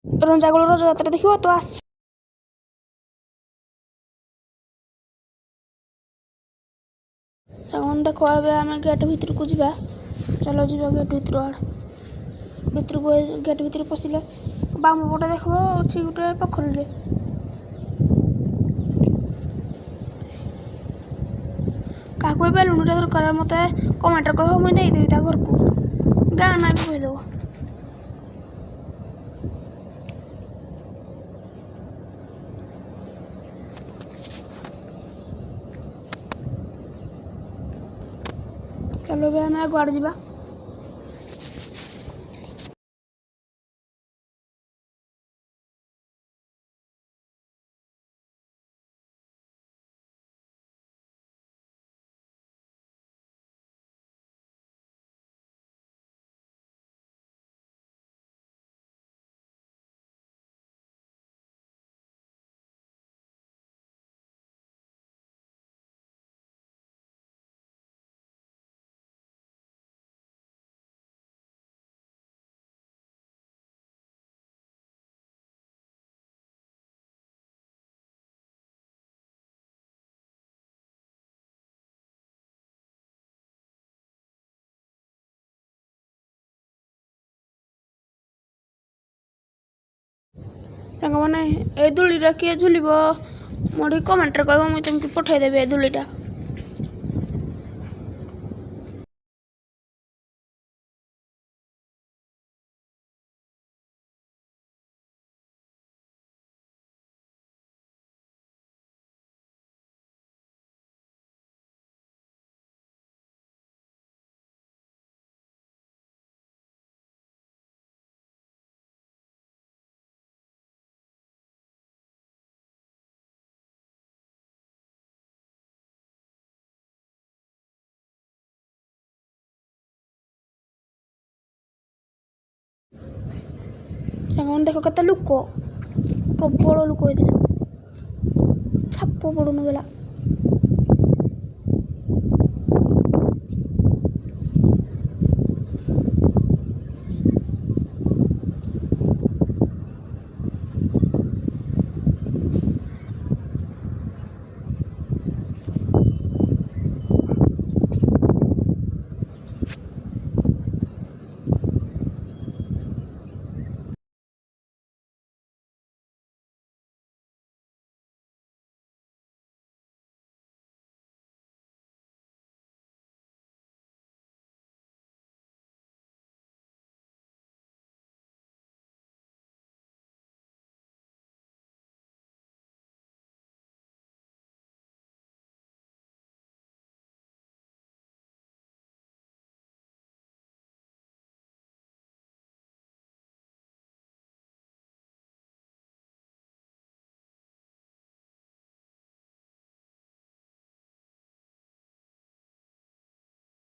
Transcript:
ରଞ୍ଜାଗୋଳ ରଜଯାତ୍ରା ଦେଖିବ ତ ଆସ। ସାଙ୍ଗମାନେ ଦେଖ ଏବେ ଆମେ ଗେଟ୍ ଭିତରକୁ ଯିବା। ଚାଲ ଯିବା ଗେଟ୍ ଭିତର ଆଡ଼େ। ଭିତରକୁ ଗେଟ୍ ଭିତରେ ପଶିଲେ ବାମ ପଟେ ଦେଖିବ ଅଛି ଗୋଟେ ପୋଖରୀରେ। କାହାକୁ ଏ ବେଲୁନଟା ଦରକାର ମୋତେ କମେଣ୍ଟରେ କହିବ, ମୁଇଁ ନେଇଦେବି ତା ଘରକୁ। ଗାଁ ନା ବି କହିଦେବ। ଚାଲ ଏବେ ଆମେ ଆଗୁଆଡ଼େ ଯିବା। ସାଙ୍ଗମାନେ ଏ ଦୋଳିଟା କିଏ ଝୁଲିବ ମୋ ଟିକେ କମେଣ୍ଟରେ କହିବ, ମୁଇଁ ତୁମକୁ ପଠେଇଦେବି ଏ ଦୋଳିଟା। ସାଙ୍ଗମାନେ ଦେଖ କେତେ ଲୋକ, ପ୍ରବଳ ଲୋକ ହେଇଥିଲା। ଛାପ ପଡ଼ୁନଥିଲା।